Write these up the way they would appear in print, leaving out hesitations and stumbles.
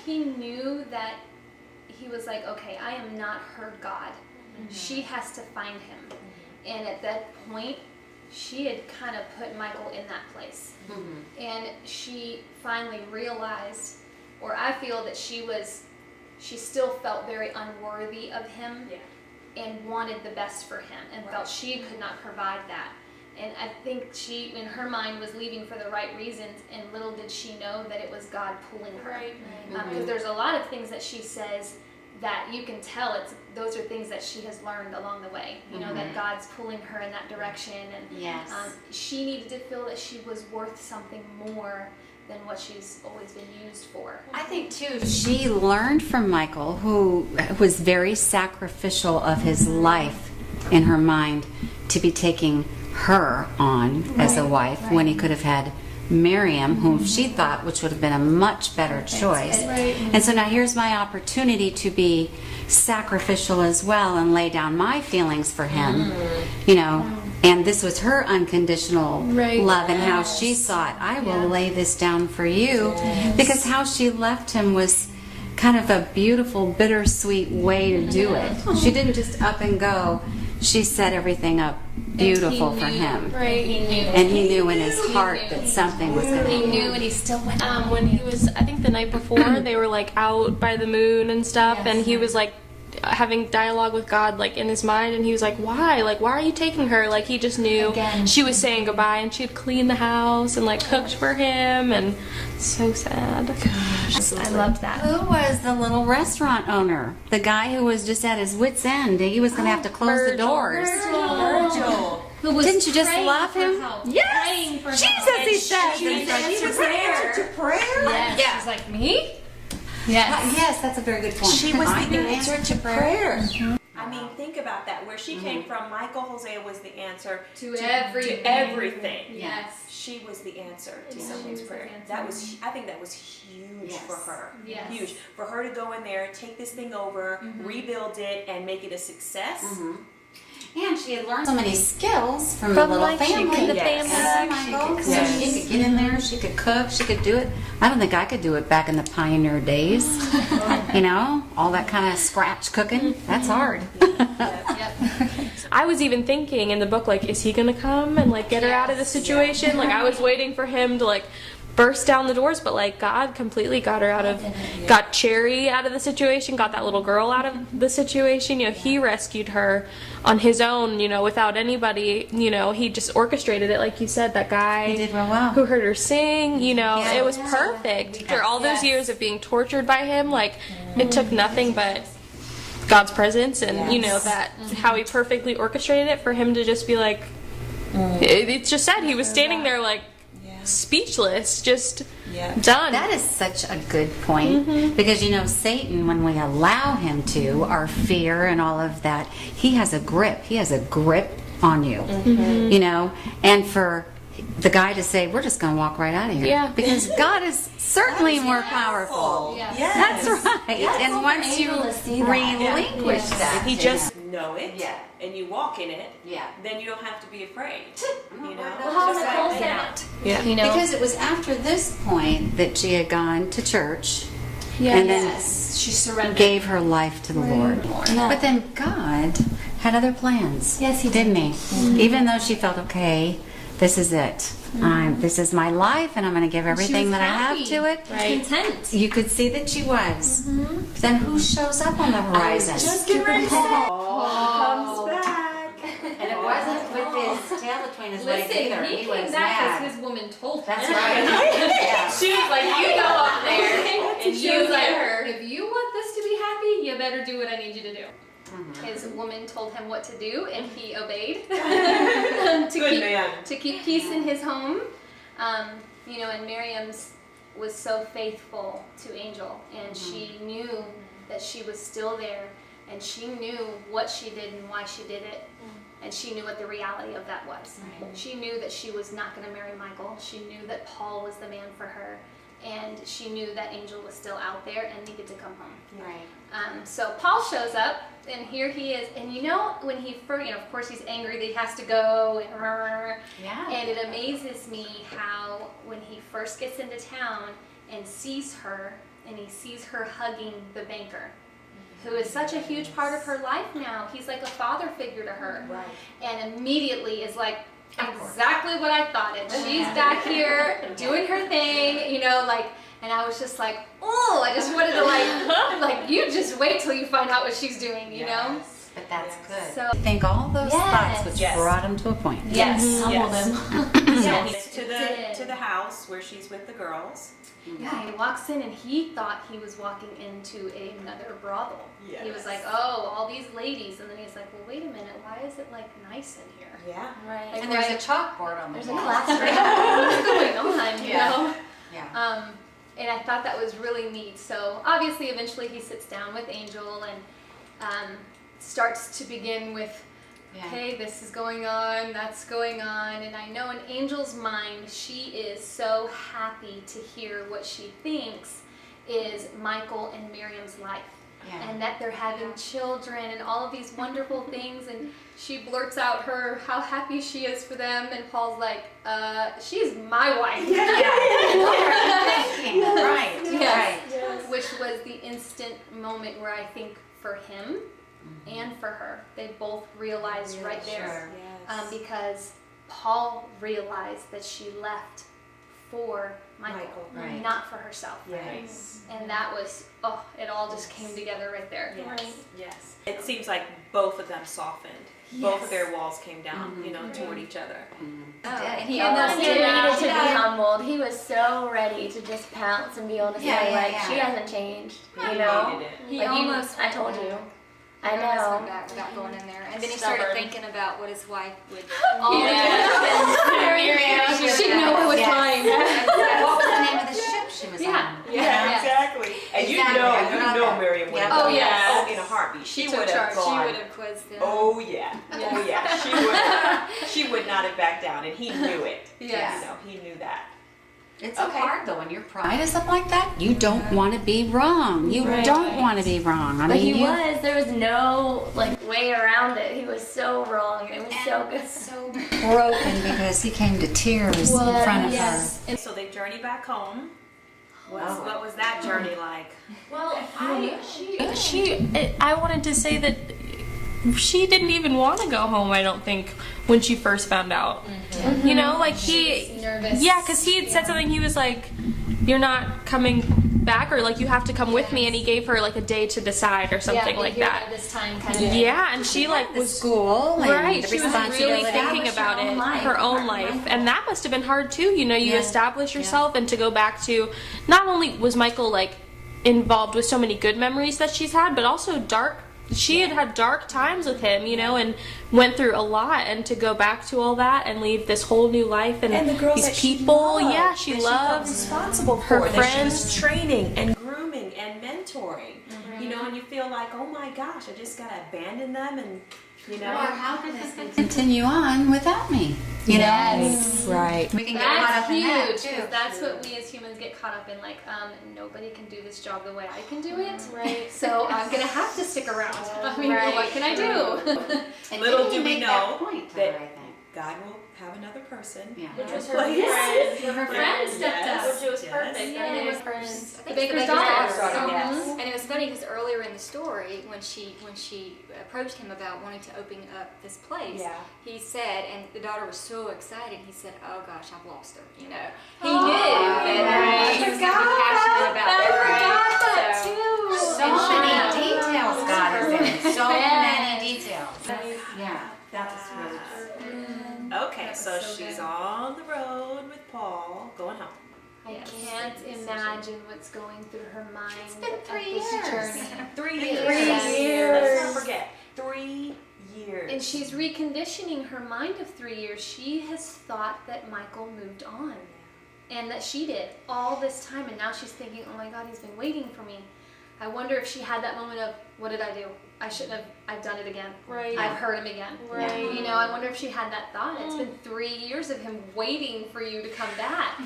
he knew that he was like, okay, I am not her God. She has to find him. And at that point, she had kind of put Michael in that place. And she finally realized, or I feel that she still felt very unworthy of him and wanted the best for him and felt she could not provide that. And I think she, in her mind, was leaving for the right reasons, and little did she know that it was God pulling her. Because there's a lot of things that she says that you can tell those are things that she has learned along the way. You know, that God's pulling her in that direction, and she needed to feel that she was worth something more than what she's always been used for. I think too, she learned from Michael, who was very sacrificial of his life in her mind, to be taking her on as a wife when he could have had Miriam, whom she thought which would have been a much better choice. And so now here's my opportunity to be sacrificial as well and lay down my feelings for him, you know. And this was her unconditional love, and how she thought, I will lay this down for you, because how she left him was kind of a beautiful, bittersweet way to do it. She didn't just up and go. She set everything up beautiful for him. And he knew in his heart that something was going to happen. He knew, and he still went on. When he was, I think the night before, they were like out by the moon and stuff, and he was like having dialogue with God, like in his mind, and he was like, why are you taking her? Like, he just knew she was saying goodbye, and she had cleaned the house and like cooked for him, and so sad. Gosh, I loved that. Who was the little restaurant owner? The guy who was just at his wit's end. He was going to have to close the doors. Virgil. Didn't you just love him? Yes. Jesus, he said. He was the answer to prayer. Yes. She's like, me? Yes. Yes, that's a very good point. She was the answer to prayer. Mm-hmm. I mean, think about that. Where she came from, Michael Hosea was the answer To everything. To everything. Yes. She was the answer to Yes, she someone's was the prayer. answer. That was, I think that was huge for her. Yes. Huge. For her to go in there, take this thing over, rebuild it, and make it a success. And she had learned so many skills from the little like, family. the family. She could get in there, she could cook, she could do it. I don't think I could do it back in the pioneer days. You know, all that kind of scratch cooking, that's hard. I was even thinking in the book, like, is he gonna come and like get her out of the situation? Like, I was waiting for him to like burst down the doors, but like God completely got her out of, got Cherry out of the situation, got that little girl out of the situation. You know, he rescued her on his own, you know, without anybody, you know, he just orchestrated it, like you said, that guy He did real well. who heard her sing, you know, it was perfect. After all those years of being tortured by him, like, it took nothing but God's presence and, you know, that, how he perfectly orchestrated it for him to just be like, it's just said, he was standing there like, speechless, just done. That is such a good point, because you know, Satan, when we allow him to, our fear and all of that, he has a grip on you, you know. And for the guy to say, we're just going to walk right out of here, because God is certainly more powerful. That's right. And once you relinquish that, If you just know it and you walk in it, then you don't have to be afraid. You know? How Nicole said it. You know? because it was after this point that she had gone to church and then she surrendered. gave her life to the Lord. But then God had other plans. Yes, he didn't he? Even though she felt, okay, this is it. This is my life, and I'm going to give everything that I have to it. Content. You could see that she was. Then who shows up on the horizon? Just get ready to comes back. And it wasn't with his tail between his legs Listen, either. he was came back mad. because his woman told him. That's right. She was like, you go up there and you let her. If you want this to be happy, you better do what I need you to do. His woman told him what to do, and he obeyed to keep peace in his home. You know, and Miriam's was so faithful to Angel, and she knew that she was still there, and she knew what she did and why she did it, and she knew what the reality of that was. She knew that she was not going to marry Michael. She knew that Paul was the man for her, and she knew that Angel was still out there and needed to come home. So Paul shows up, and here he is, and you know, when he first, you know, of course he's angry that he has to go, and it amazes me how when he first gets into town, and sees her, and he sees her hugging the banker, who is such a huge part of her life now. He's like a father figure to her. Right. And immediately is like, exactly what I thought. And she's back here doing her thing, you know, like, and I was just like, oh, I just wanted to like, you just wait till you find out what she's doing, you know? But that's good. So I think all those thoughts which brought him to a point. yes, Yes. yes. He's to the house where she's with the girls. Yeah, he walks in and he thought he was walking into another brothel. Yes. He was like, oh, all these ladies, and then he's like, well, wait a minute, why is it like nice in here? Yeah. Right. Like, And there's a chalkboard on the There's a wall. classroom. What's going on, you know? Yeah. And I thought that was really neat. So obviously, eventually, he sits down with Angel and starts to begin with, okay, this is going on, that's going on. And I know in Angel's mind, she is so happy to hear what she thinks is Michael and Miriam's life. Yeah. And that they're having children and all of these wonderful things, and she blurts out how happy she is for them, and Paul's like, she's my wife. Right. Yes. Which was the instant moment where I think for him and for her, they both realized right there. Sure. Because Paul realized that she left for Michael, Right. not for herself. Yes. And that was, it all just came together right there. Yes. Yes. It seems like both of them softened. Both of their walls came down, you know, toward each other. And he almost almost did. needed to be Yeah. humbled. He was so ready to just pounce and be able to say, like, she hasn't changed, you know? Needed it. He Like, almost I told you. I almost went know. back without going in there. And then he Stubborn. started thinking about what his wife would She knew it was mine. What was the name of the ship she was Yeah. on? Yeah. Exactly. And you Exactly. I know, forgot that. Miriam would have Oh, done yes. that in a heartbeat. She took would have charge. gone. She would have quizzed him. Oh yeah. Oh yeah. She would not have backed down, and he knew it. Yes. You know, he knew that. It's so hard though when your pride is up like that. You don't want to be wrong. You don't want to be wrong. I But mean, there was no, like, way around it. He was so wrong. It was so good. so broken because he came to tears in front of her. And so they journey back home. What was that journey like? Well, I wanted to say that she didn't even want to go home, I don't think, when she first found out. You know, like nervous. yeah, because he had said something, he was like, you're not coming back, or like, you have to come with me, and he gave her like a day to decide or something like that. This time kind of. Yeah, and she like was School and right. the She was really responsibility. thinking about it, her own life, and that must have been hard too. You know, you establish yourself, and to go back to, not only was Michael like involved with so many good memories that she's had, but also dark. She had had dark times with him, you know, and went through a lot, and to go back to all that and leave this whole new life and the girls these that she people, loved, she that felt loves responsible her for, that she friends. was training and grooming and mentoring. You know, and you feel like, oh my gosh, I just gotta abandon them, and you know. Or how can this continue on without me? You Yes. Right. know, we can get caught That's up in that huge, too. because that's what we as humans get caught up in. Like, nobody can do this job the way I can do it. Right. So I'm gonna have to stick around. I mean, what can I do? And Little didn't do we make that know point to that- her, I think. God will have another person. Yeah. Which was her Place. friend. Her friend stepped up. Which was Yes. perfect. Yeah. And it was I friends. think The it's baker's daughter. daughter. Yes. And it was funny because earlier in the story, when she approached him about wanting to open up this place, Yeah. he said, and the daughter was so excited, he said, "Oh gosh, I've lost her." You know, he knew that he was going to be passionate about that. So many details God is in. So many details. Yeah. That was really good. Okay, so she's on the road with Paul, going home. I can't imagine what's going through her mind been at 3 this years. journey. 3 years. years. Let's not forget. 3 years. And she's reconditioning her mind of 3 years. She has thought that Michael moved on, and that she did all this time, and now she's thinking, oh my God, he's been waiting for me. I wonder if she had that moment of, what did I do? I shouldn't have, I've done it again. Right. I've hurt him again. Right. You know, I wonder if she had that thought. It's been 3 years of him waiting for you to come back.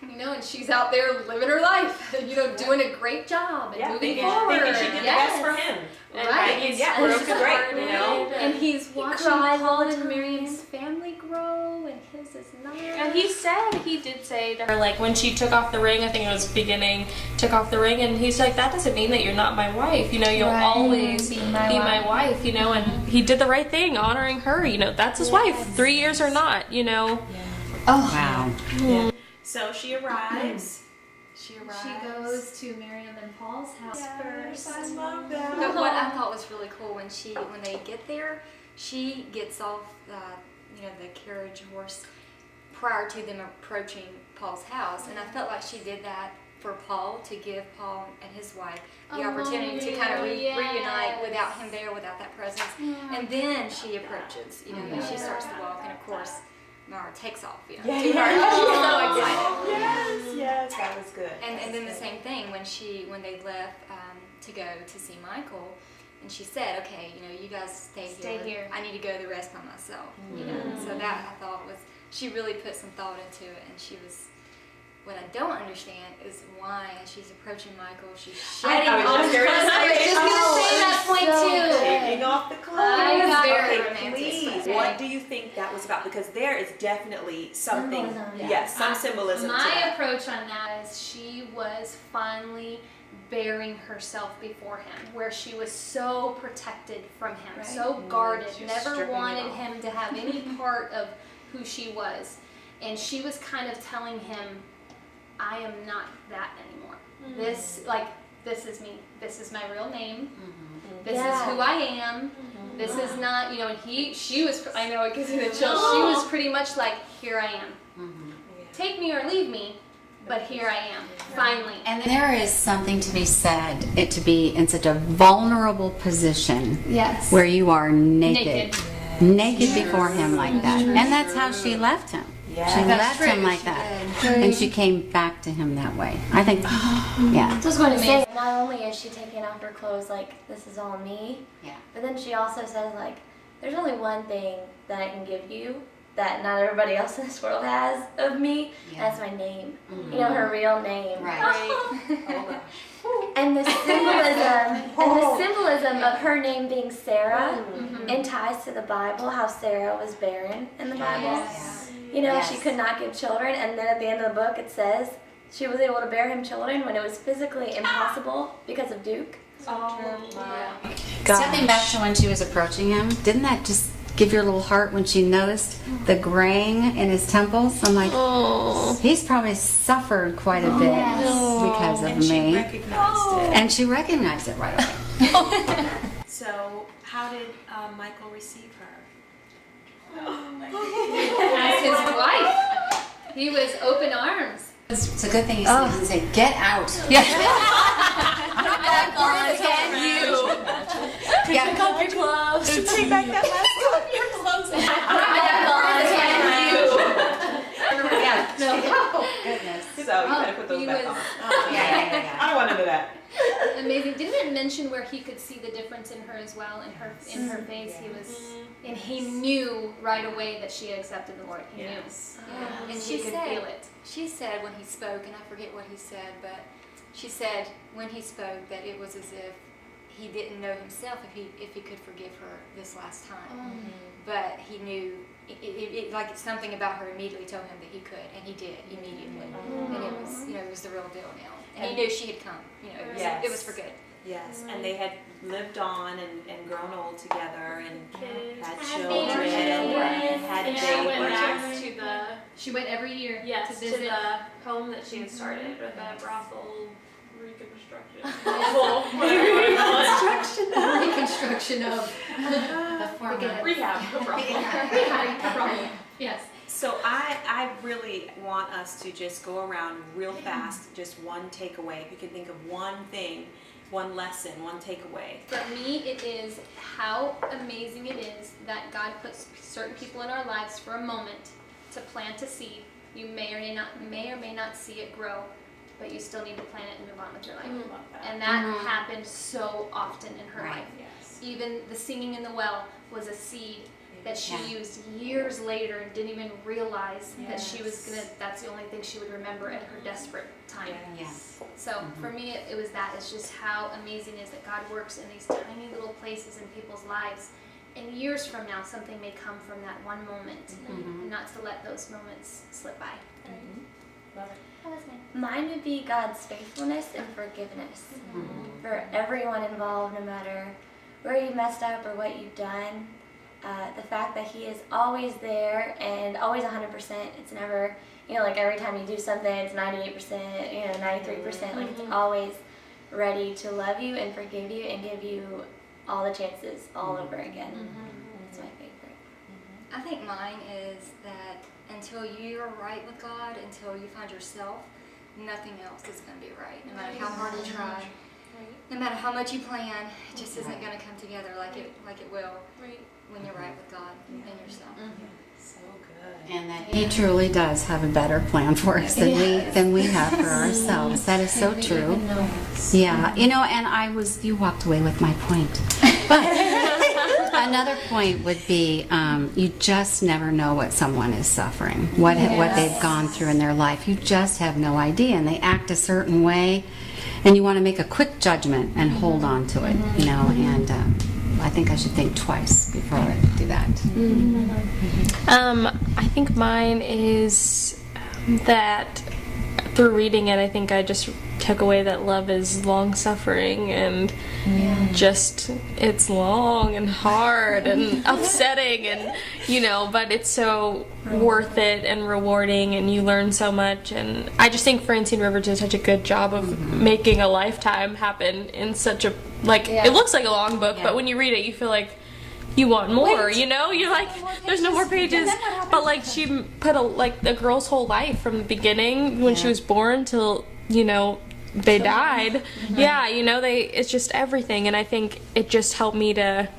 You know, and she's out there living her life, you know, doing a great job and moving thinking, forward. thinking she did the best for him. And Right. thinking, yeah, we're great, you know. And he's watching cried Paul all the and time. Miriam's family grow, and his is not. And he did say to her, like, when she took off the ring, I think it was beginning, took off the ring, and he's like, that doesn't mean that you're not my wife, you know, you'll always be my wife, you know, and he did the right thing, honoring her, you know, that's his wife, 3 years or not, you know. Oh, wow. Yeah. So she arrives. She goes to Miriam and Paul's house first. I love that. But what I thought was really cool when they get there, she gets off the carriage horse prior to them approaching Paul's house, and I felt like she did that for Paul, to give Paul and his wife the opportunity to kind of reunite without him there, without that presence. And then she approaches, you know, and she starts to walk, and of course Mara takes off, you know, to her. She's so excited. Yes, that was good. And then the same thing when they left to go to see Michael, and she said, "Okay, you know, you guys stay here. I need to go the rest by myself." You know, so that I thought was, she really put some thought into it, and she was. What I don't understand is why, as she's approaching Michael, she's shedding I was all just her gonna say that point too. Taking off the clothes. It was very Okay, romantic. please. What do you think that was about? Because there is definitely something. Symbolism. Yes, some symbolism to My that. approach on that is she was finally bearing herself before him, where she was so protected from him, so guarded, She was never stripping it wanted off. him to have any part of who she was. And she was kind of telling him, I am not that anymore. This is me. This is my real name. This is who I am. This is not, you know, and she was, I know it gives me the chills. She was pretty much like, here I am. Take me or leave me, but here I am, finally. And there is something to be said, to be in such a vulnerable position Yes. where you are naked before him like that. And that's how she left him. Yes. She That's left him true. like that. And she came back to him that way. I think, yeah. I was going to say, not only is she taking off her clothes like, this is all me, Yeah. but then she also says, like, there's only one thing that I can give you that not everybody else in this world has of me. Yeah. That's my name. You know, her real name. Right. And the symbolism of her name being Sarah, and ties to the Bible, how Sarah was barren in the Bible. Yes. You know, Yes. she could not give children, and then at the end of the book it says she was able to bear him children when it was physically impossible because of Duke. Stepping back to when she was approaching him, didn't that just give your little heart when she noticed the graying in his temples? I'm like, he's probably suffered quite a bit because of And she me. recognized it. And she recognized it right away. So, how did Michael receive her? As his wife, he was open arms. It's a good thing he didn't say, get out. Yeah. Pick up your gloves. Take back that last Goodness. So, you gotta put those He back was on. Yeah. I don't want none of that. amazing. Didn't it mention where he could see the difference in her as well, in her face? He was, and he knew right away that she had accepted the Lord. He knew. And He she could said, feel it. She said when he spoke, and I forget what he said, but she said when he spoke that it was as if he didn't know himself if he could forgive her this last time. But he knew, like something about her immediately told him that he could, and he did immediately. And it was, it was the real deal now. And he knew she had come. It was for good. Yes, and they had lived on and grown old together and had children babies. and had And she went back babies. to the She went every year yes to to visit. the home that she had started with the brothel reconstruction. Reconstruction of The former. Rehab. The brothel. Yes. So I really want us to just go around real fast, just one takeaway. If you can think of one thing, one lesson, one takeaway. For me, it is how amazing it is that God puts certain people in our lives for a moment to plant a seed. You may or may not see it grow, but you still need to plant it and move on with your life. And that happened so often in her life. Yes. Even the singing in the well was a seed that she Yeah. used years later and didn't even realize that she was that's the only thing she would remember at her desperate time. Yeah. So for me, it was that. It's just how amazing it is that God works in these tiny little places in people's lives. and years from now, something may come from that one moment, and not to let those moments slip by. Love it. What was mine would be God's faithfulness and forgiveness for everyone involved, no matter where you messed up or what you've done. The fact that He is always there and always 100%. It's never, like every time you do something, it's 98%, 93%. Like it's always ready to love you and forgive you and give you all the chances all over again. That's my favorite. I think mine is that until you're right with God, until you find yourself, nothing else is going to be right. No matter how hard you try, no matter how much you plan, it just isn't going to come together like it will when you're right with God and yourself. So good. And that He truly does have a better plan for us than we have for ourselves. That is so true. Yeah, and you walked away with my point. But another point would be you just never know what someone is suffering, what they've gone through in their life. You just have no idea, and they act a certain way, and you want to make a quick judgment and hold on to it, and I think I should think twice before I do that. I think mine is that through reading it, I think I just took away that love is long-suffering and just it's long and hard and upsetting and but it's so worth it and rewarding, and you learn so much. And I just think Francine Rivers did such a good job of making a lifetime happen in such a it looks like a long book, but when you read it you feel like you want more. You're like, there's no more pages. But she put a girl's whole life from the beginning when she was born till they died. Yeah, it's just everything. And I think it just helped me to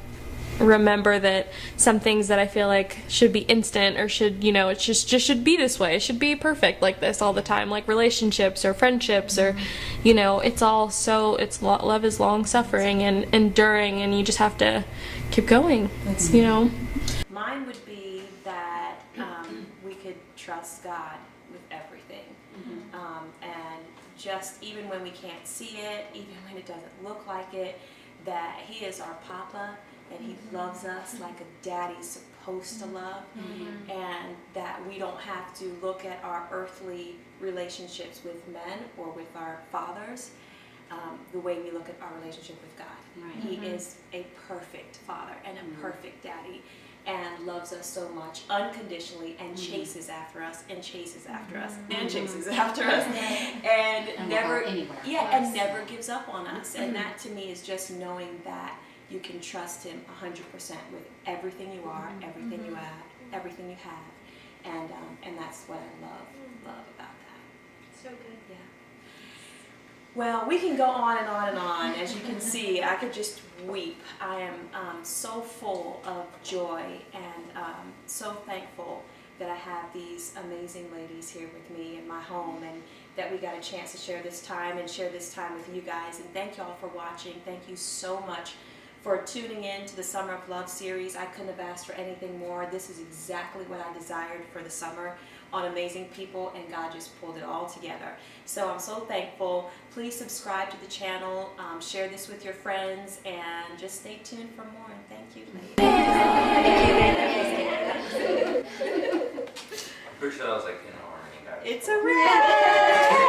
remember that some things that I feel like should be instant or should it just should be this way. It should be perfect like this all the time, like relationships or friendships or it's all love is long suffering and enduring, and you just have to keep going. Mine would be that we could trust God with everything, and just even when we can't see it, even when it doesn't look like it, that He is our Papa. And He loves us like a daddy's supposed to love, and that we don't have to look at our earthly relationships with men or with our fathers the way we look at our relationship with God. He is a perfect father and a perfect daddy, and loves us so much unconditionally, and chases after us and chases after us and chases after us, and never and never gives up on us. And that to me is just knowing that you can trust Him 100% with everything you are, everything you have, everything you have, and that's what I love about that. So good. Yeah. Well, we can go on and on and on. As you can see, I could just weep. I am so full of joy and so thankful that I have these amazing ladies here with me in my home, and that we got a chance to share this time with you guys. And thank y'all for watching. Thank you so much for tuning in to the Summer of Love series. I couldn't have asked for anything more. This is exactly what I desired for the summer, on amazing people, and God just pulled it all together. So I'm so thankful. Please subscribe to the channel, share this with your friends, and just stay tuned for more. And thank you, ladies. I'm pretty sure that was like in harmony. It's a wrap!